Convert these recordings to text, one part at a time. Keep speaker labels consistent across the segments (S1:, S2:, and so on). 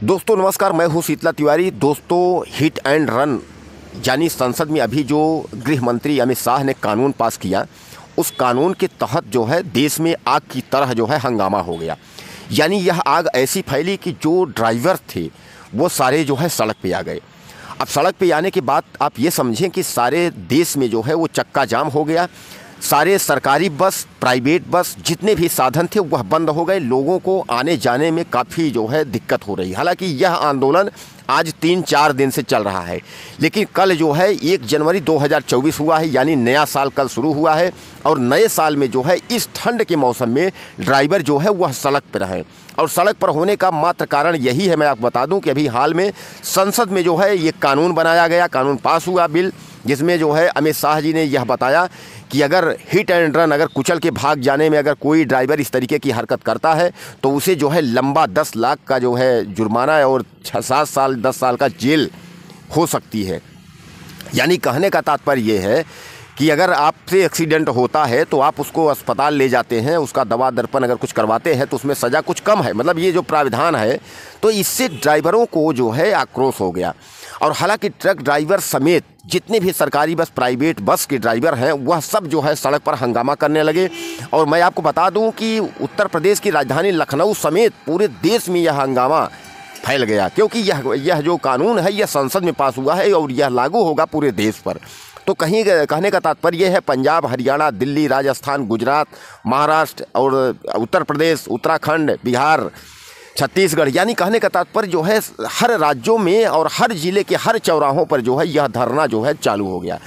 S1: दोस्तों नमस्कार, मैं हूं शीतला तिवारी। दोस्तों हिट एंड रन यानी संसद में अभी जो गृह मंत्री अमित शाह ने कानून पास किया, उस कानून के तहत जो है देश में आग की तरह जो है हंगामा हो गया। यानी यह आग ऐसी फैली कि जो ड्राइवर थे वो सारे जो है सड़क पे आ गए। अब सड़क पे आने के बाद आप ये समझें कि सारे देश में जो है वो चक्का जाम हो गया। सारे सरकारी बस, प्राइवेट बस, जितने भी साधन थे वह बंद हो गए। लोगों को आने जाने में काफ़ी जो है दिक्कत हो रही। हालांकि यह आंदोलन आज 3-4 दिन से चल रहा है, लेकिन कल जो है 1 जनवरी 2024 हुआ है, यानी नया साल कल शुरू हुआ है। और नए साल में जो है इस ठंड के मौसम में ड्राइवर जो है वह सड़क पर रहें। और सड़क पर होने का मात्र कारण यही है, मैं आपको बता दूं कि अभी हाल में संसद में जो है ये कानून बनाया गया, कानून पास हुआ बिल, जिसमें जो है अमित शाह जी ने यह बताया कि अगर हिट एंड रन, अगर कुचल के भाग जाने में अगर कोई ड्राइवर इस तरीके की हरकत करता है तो उसे जो है लंबा 10 लाख का जो है जुर्माना है और 6-7 साल 10 साल का जेल हो सकती है। यानी कहने का तात्पर्य ये है कि अगर आपसे एक्सीडेंट होता है तो आप उसको अस्पताल ले जाते हैं, उसका दवा दर्पण अगर कुछ करवाते हैं तो उसमें सज़ा कुछ कम है। मतलब ये जो प्राविधान है, तो इससे ड्राइवरों को जो है आक्रोश हो गया। और हालांकि ट्रक ड्राइवर समेत जितने भी सरकारी बस, प्राइवेट बस के ड्राइवर हैं वह सब जो है सड़क पर हंगामा करने लगे। और मैं आपको बता दूं कि उत्तर प्रदेश की राजधानी लखनऊ समेत पूरे देश में यह हंगामा फैल गया, क्योंकि यह जो कानून है यह संसद में पास हुआ है और यह लागू होगा पूरे देश पर। तो कहीं कहने का तात्पर्य यह है, पंजाब, हरियाणा, दिल्ली, राजस्थान, गुजरात, महाराष्ट्र और उत्तर प्रदेश, उत्तराखंड, बिहार, छत्तीसगढ़, यानी कहने का तात्पर्य जो है हर राज्यों में और हर ज़िले के हर चौराहों पर जो है यह धरना जो है चालू हो गया।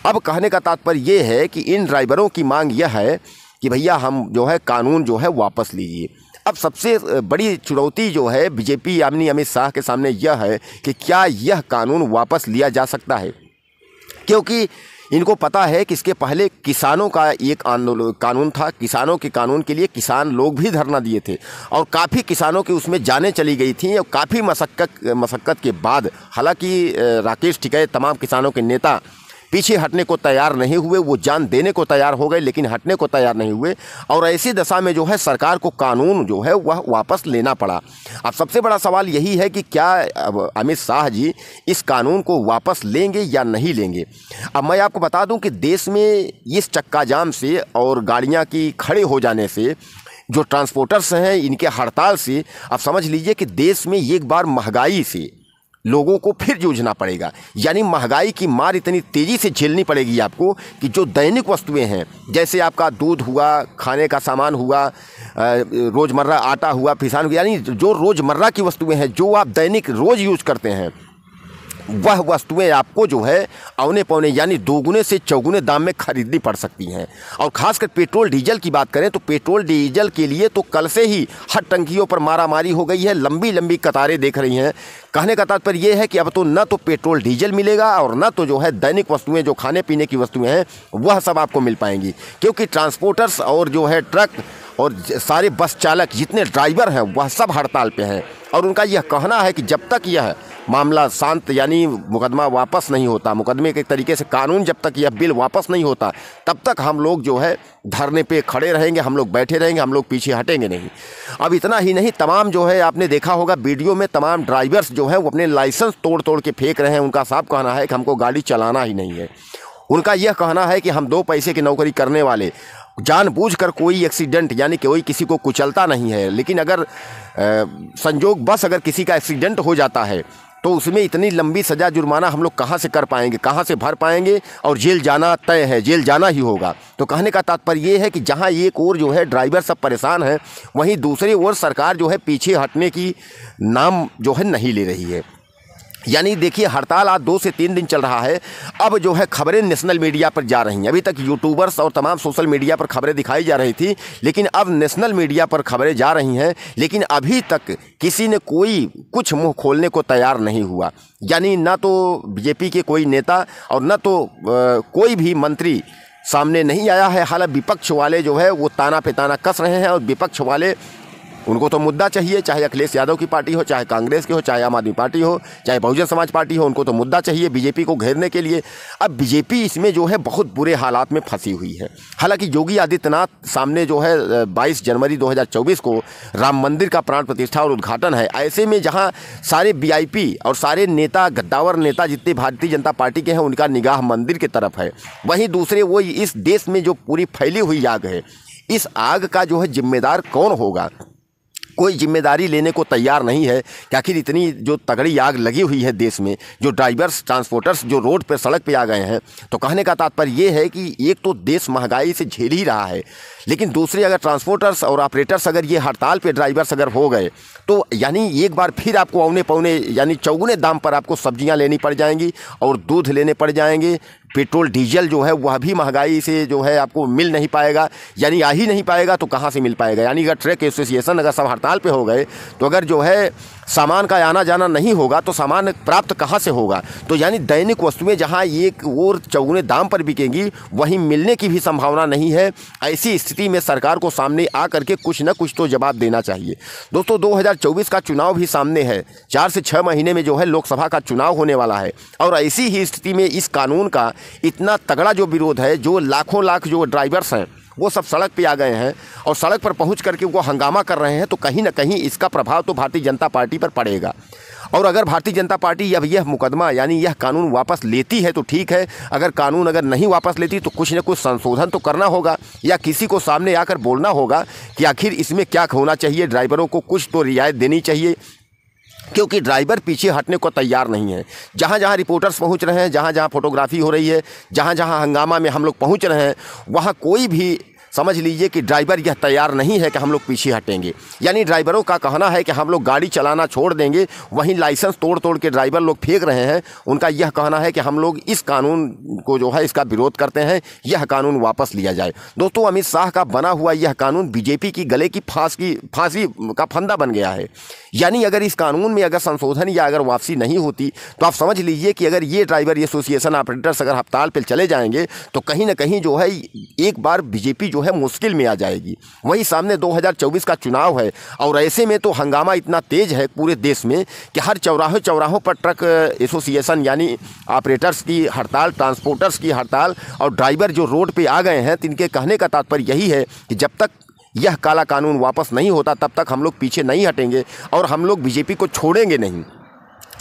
S1: अब कहने का तात्पर्य ये है कि इन ड्राइवरों की मांग यह है कि भैया हम जो है कानून जो है वापस लीजिए। अब सबसे बड़ी चुनौती जो है बीजेपी यानी अमित शाह के सामने यह है कि क्या यह कानून वापस लिया जा सकता है, क्योंकि इनको पता है कि इसके पहले किसानों का एक आंदोलन कानून था। किसानों के कानून के लिए किसान लोग भी धरना दिए थे और काफ़ी किसानों की उसमें जानें चली गई थी। और काफ़ी मशक्क़त के बाद हालांकि राकेश टिकैत तमाम किसानों के नेता पीछे हटने को तैयार नहीं हुए, वो जान देने को तैयार हो गए लेकिन हटने को तैयार नहीं हुए। और ऐसी दशा में जो है सरकार को कानून जो है वह वापस लेना पड़ा। अब सबसे बड़ा सवाल यही है कि क्या अमित शाह जी इस कानून को वापस लेंगे या नहीं लेंगे। अब मैं आपको बता दूं कि देश में इस चक्का जाम से और गाड़ियां की खड़े हो जाने से, जो ट्रांसपोर्टर्स हैं इनके हड़ताल से, आप समझ लीजिए कि देश में एक बार महंगाई से लोगों को फिर जूझना पड़ेगा। यानी महंगाई की मार इतनी तेज़ी से झेलनी पड़ेगी आपको कि जो दैनिक वस्तुएं हैं, जैसे आपका दूध हुआ, खाने का सामान हुआ, रोज़मर्रा आटा हुआ, पिसान हुआ, यानी जो रोज़मर्रा की वस्तुएं हैं जो आप दैनिक रोज़ यूज करते हैं, वह वस्तुएं आपको जो है औने पौने यानी दोगुने से चौगुने दाम में खरीदनी पड़ सकती हैं। और खासकर पेट्रोल डीजल की बात करें तो पेट्रोल डीजल के लिए तो कल से ही हर टंकियों पर मारामारी हो गई है, लंबी लंबी कतारें देख रही हैं। कहने का तात्पर्य यह है कि अब तो न तो पेट्रोल डीजल मिलेगा और न तो जो है दैनिक वस्तुएं, जो खाने पीने की वस्तुएं हैं वह सब आपको मिल पाएंगी, क्योंकि ट्रांसपोर्टर्स और जो है ट्रक और सारे बस चालक, जितने ड्राइवर हैं वह सब हड़ताल पे हैं। और उनका यह कहना है कि जब तक यह मामला शांत यानी मुकदमा वापस नहीं होता, मुकदमे के तरीके से कानून जब तक यह बिल वापस नहीं होता, तब तक हम लोग जो है धरने पे खड़े रहेंगे, हम लोग बैठे रहेंगे, हम लोग पीछे हटेंगे नहीं। अब इतना ही नहीं, तमाम जो है आपने देखा होगा वीडियो में, तमाम ड्राइवर्स जो है वो अपने लाइसेंस तोड़ तोड़ के फेंक रहे हैं। उनका साफ कहना है कि हमको गाड़ी चलाना ही नहीं है। उनका यह कहना है कि हम 2 पैसे की नौकरी करने वाले जानबूझकर कोई एक्सीडेंट यानी कोई किसी को कुचलता नहीं है, लेकिन अगर संजोग बस अगर किसी का एक्सीडेंट हो जाता है तो उसमें इतनी लंबी सज़ा जुर्माना हम लोग कहाँ से कर पाएंगे, कहाँ से भर पाएंगे, और जेल जाना तय है, जेल जाना ही होगा। तो कहने का तात्पर्य ये है कि जहाँ एक ओर जो है ड्राइवर सब परेशान हैं, वहीं दूसरी ओर सरकार जो है पीछे हटने की नाम जो है नहीं ले रही है। यानी देखिए हड़ताल आज 2 से 3 दिन चल रहा है। अब जो है खबरें नेशनल मीडिया पर जा रही हैं। अभी तक यूट्यूबर्स और तमाम सोशल मीडिया पर खबरें दिखाई जा रही थी, लेकिन अब नेशनल मीडिया पर खबरें जा रही हैं। लेकिन अभी तक किसी ने कोई कुछ मुंह खोलने को तैयार नहीं हुआ। यानी ना तो बीजेपी के कोई नेता और ना तो कोई भी मंत्री सामने नहीं आया है। हालांकि विपक्ष वाले जो है वो ताना पे ताना कस रहे हैं और विपक्ष वाले उनको तो मुद्दा चाहिए, चाहे अखिलेश यादव की पार्टी हो, चाहे कांग्रेस की हो, चाहे आम आदमी पार्टी हो, चाहे बहुजन समाज पार्टी हो, उनको तो मुद्दा चाहिए बीजेपी को घेरने के लिए। अब बीजेपी इसमें जो है बहुत बुरे हालात में फंसी हुई है। हालांकि योगी आदित्यनाथ सामने जो है 22 जनवरी 2024 को राम मंदिर का प्राण प्रतिष्ठा और उद्घाटन है। ऐसे में जहां सारे वीआईपी और सारे नेता, गद्दावर नेता जितने भारतीय जनता पार्टी के हैं, उनका निगाह मंदिर की तरफ है, वहीं दूसरे वो इस देश में जो पूरी फैली हुई आग है, इस आग का जो है जिम्मेदार कौन होगा? कोई जिम्मेदारी लेने को तैयार नहीं है कि आखिर इतनी जो तगड़ी आग लगी हुई है देश में, जो ड्राइवर्स, ट्रांसपोर्टर्स जो रोड पर, सड़क पे आ गए हैं। तो कहने का तात्पर्य ये है कि एक तो देश महंगाई से झेल ही रहा है, लेकिन दूसरे अगर ट्रांसपोर्टर्स और ऑपरेटर्स अगर ये हड़ताल पे ड्राइवर्स अगर हो गए तो यानी एक बार फिर आपको औने पौने यानी चौगुने दाम पर आपको सब्जियां लेनी पड़ जाएंगी और दूध लेने पड़ जाएंगे। पेट्रोल डीजल जो है वह भी महंगाई से जो है आपको मिल नहीं पाएगा, यानी आ ही नहीं पाएगा तो कहाँ से मिल पाएगा। यानी अगर ट्रक एसोसिएशन अगर सब हड़ताल पे हो गए तो अगर जो है सामान का आना जाना नहीं होगा तो सामान प्राप्त कहाँ से होगा? तो यानी दैनिक वस्तुएं जहाँ एक और चौगुने दाम पर बिकेंगी वहीं मिलने की भी संभावना नहीं है। ऐसी स्थिति में सरकार को सामने आ करके कुछ न कुछ तो जवाब देना चाहिए। दोस्तों 2024 का चुनाव भी सामने है, 4 से 6 महीने में जो है लोकसभा का चुनाव होने वाला है और ऐसी ही स्थिति में इस कानून का इतना तगड़ा जो विरोध है, जो लाखों लाख जो ड्राइवर्स हैं वो सब सड़क पे आ गए हैं और सड़क पर पहुंच करके वो हंगामा कर रहे हैं, तो कहीं ना कहीं इसका प्रभाव तो भारतीय जनता पार्टी पर पड़ेगा। और अगर भारतीय जनता पार्टी अब यह मुकदमा यानी यह कानून वापस लेती है तो ठीक है, अगर कानून अगर नहीं वापस लेती तो कुछ न कुछ संशोधन तो करना होगा या किसी को सामने आकर बोलना होगा कि आखिर इसमें क्या होना चाहिए, ड्राइवरों को कुछ तो रियायत देनी चाहिए, क्योंकि ड्राइवर पीछे हटने को तैयार नहीं है। जहाँ जहाँ रिपोर्टर्स पहुँच रहे हैं, जहाँ जहाँ फोटोग्राफी हो रही है, जहाँ जहाँ हंगामा में हम लोग पहुँच रहे हैं, वहाँ कोई भी समझ लीजिए कि ड्राइवर यह तैयार नहीं है कि हम लोग पीछे हटेंगे। यानी ड्राइवरों का कहना है कि हम लोग गाड़ी चलाना छोड़ देंगे, वहीं लाइसेंस तोड़ तोड़ के ड्राइवर लोग फेंक रहे हैं। उनका यह कहना है कि हम लोग इस कानून को जो है इसका विरोध करते हैं, यह कानून वापस लिया जाए। दोस्तों अमित शाह का बना हुआ यह कानून बीजेपी की गले की फांसी का फंदा बन गया है। यानी अगर इस कानून में अगर संशोधन या अगर वापसी नहीं होती तो आप समझ लीजिए कि अगर ये ड्राइवर एसोसिएशन ऑपरेटर्स अगर हड़ताल पर चले जाएंगे तो कहीं ना कहीं जो है एक बार बीजेपी जो है मुश्किल में आ जाएगी। वही सामने 2024 का चुनाव है और ऐसे में तो हंगामा इतना तेज है पूरे देश में कि हर चौराहों पर ट्रक एसोसिएशन यानी ऑपरेटर्स की हड़ताल, ट्रांसपोर्टर्स की हड़ताल और ड्राइवर जो रोड पे आ गए हैं, तिनके कहने का तात्पर्य यही है कि जब तक यह काला कानून वापस नहीं होता तब तक हम लोग पीछे नहीं हटेंगे और हम लोग बीजेपी को छोड़ेंगे नहीं।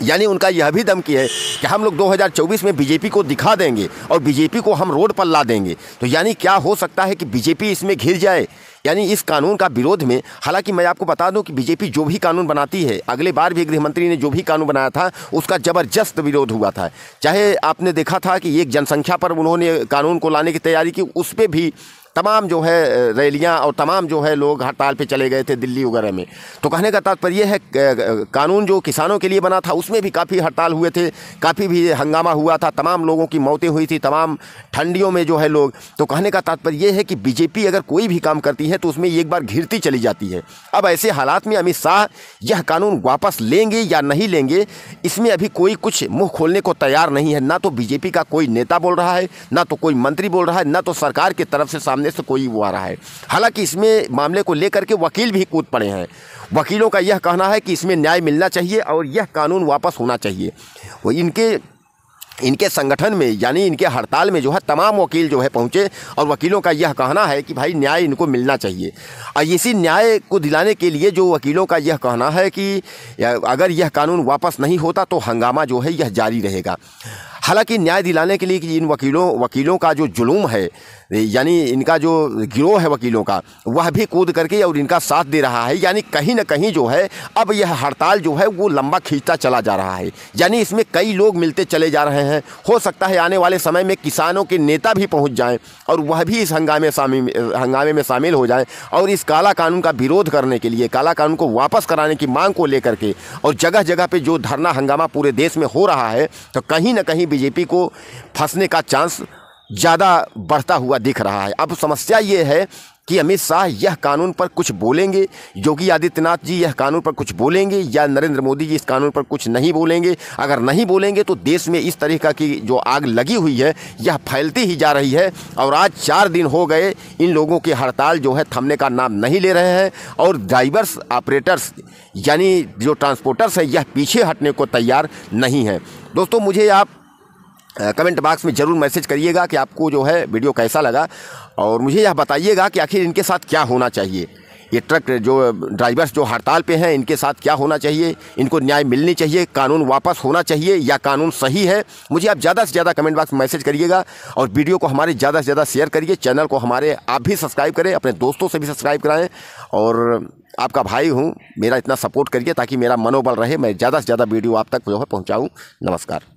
S1: यानी उनका यह भी धमकी है कि हम लोग 2024 में बीजेपी को दिखा देंगे और बीजेपी को हम रोड पर ला देंगे। तो यानी क्या हो सकता है कि बीजेपी इसमें घिर जाए, यानी इस कानून का विरोध में। हालांकि मैं आपको बता दूं कि बीजेपी जो भी कानून बनाती है, अगले बार भी गृह मंत्री ने जो भी कानून बनाया था उसका ज़बरदस्त विरोध हुआ था। चाहे आपने देखा था कि एक जनसंख्या पर उन्होंने कानून को लाने की तैयारी की, उस पर भी तमाम जो है रैलियां और तमाम जो है लोग हड़ताल पे चले गए थे दिल्ली वगैरह में। तो कहने का तात्पर्य है कानून जो किसानों के लिए बना था उसमें भी काफ़ी हड़ताल हुए थे, काफ़ी भी हंगामा हुआ था, तमाम लोगों की मौतें हुई थी, तमाम ठंडियों में जो है लोग। तो कहने का तात्पर्य ये है कि बीजेपी अगर कोई भी काम करती है तो उसमें एक बार घिरती चली जाती है। अब ऐसे हालात में अमित शाह यह कानून वापस लेंगे या नहीं लेंगे, इसमें अभी कोई कुछ मुँह खोलने को तैयार नहीं है। ना तो बीजेपी का कोई नेता बोल रहा है, ना तो कोई मंत्री बोल रहा है, ना तो सरकार की तरफ से सामने से कोई वो आ रहा है। हालांकि इसमें मामले को लेकर के वकील भी कूद पड़े हैं। वकीलों का यह कहना है कि इसमें न्याय मिलना चाहिए और यह कानून वापस होना चाहिए। वो इनके संगठन में यानी इनके हड़ताल में जो है तमाम वकील जो है पहुंचे और वकीलों का यह कहना है कि भाई न्याय इनको मिलना चाहिए। और इसी न्याय को दिलाने के लिए जो वकीलों का यह कहना है कि अगर यह कानून वापस नहीं होता तो हंगामा जो है यह जारी रहेगा। हालांकि न्याय दिलाने के लिए कि इन वकीलों का जो जुलूम है, यानी इनका जो गिरोह है वकीलों का, वह भी कूद करके और इनका साथ दे रहा है। यानी कहीं ना कहीं जो है अब यह हड़ताल जो है वो लंबा खींचता चला जा रहा है। यानी इसमें कई लोग मिलते चले जा रहे हैं। हो सकता है आने वाले समय में किसानों के नेता भी पहुंच जाएं और वह भी इस हंगामे में शामिल हो जाएं और इस काला कानून का विरोध करने के लिए, काला कानून को वापस कराने की मांग को लेकर के और जगह जगह पे जो धरना हंगामा पूरे देश में हो रहा है, तो कहीं ना कहीं बीजेपी को फंसने का चांस ज़्यादा बढ़ता हुआ दिख रहा है। अब समस्या ये है कि अमित शाह यह कानून पर कुछ बोलेंगे, योगी आदित्यनाथ जी यह कानून पर कुछ बोलेंगे, या नरेंद्र मोदी जी इस कानून पर कुछ नहीं बोलेंगे। अगर नहीं बोलेंगे तो देश में इस तरीक़ा की जो आग लगी हुई है यह फैलती ही जा रही है। और आज 4 दिन हो गए इन लोगों की हड़ताल जो है थमने का नाम नहीं ले रहे हैं, और ड्राइवर्स ऑपरेटर्स यानी जो ट्रांसपोर्टर्स हैं यह पीछे हटने को तैयार नहीं हैं। दोस्तों, मुझे आप कमेंट बॉक्स में ज़रूर मैसेज करिएगा कि आपको जो है वीडियो कैसा लगा, और मुझे यह बताइएगा कि आखिर इनके साथ क्या होना चाहिए। ये ट्रक जो ड्राइवर्स जो हड़ताल पे हैं इनके साथ क्या होना चाहिए, इनको न्याय मिलनी चाहिए, कानून वापस होना चाहिए या कानून सही है। मुझे आप ज़्यादा से ज़्यादा कमेंट बॉक्स में मैसेज करिएगा, और वीडियो को हमारे ज़्यादा से ज़्यादा शेयर करिए। चैनल को हमारे आप भी सब्सक्राइब करें, अपने दोस्तों से भी सब्सक्राइब कराएँ, और आपका भाई हूँ, मेरा इतना सपोर्ट करिए ताकि मेरा मनोबल रहे, मैं ज़्यादा से ज़्यादा वीडियो आप तक जो है पहुँचाऊँ। नमस्कार।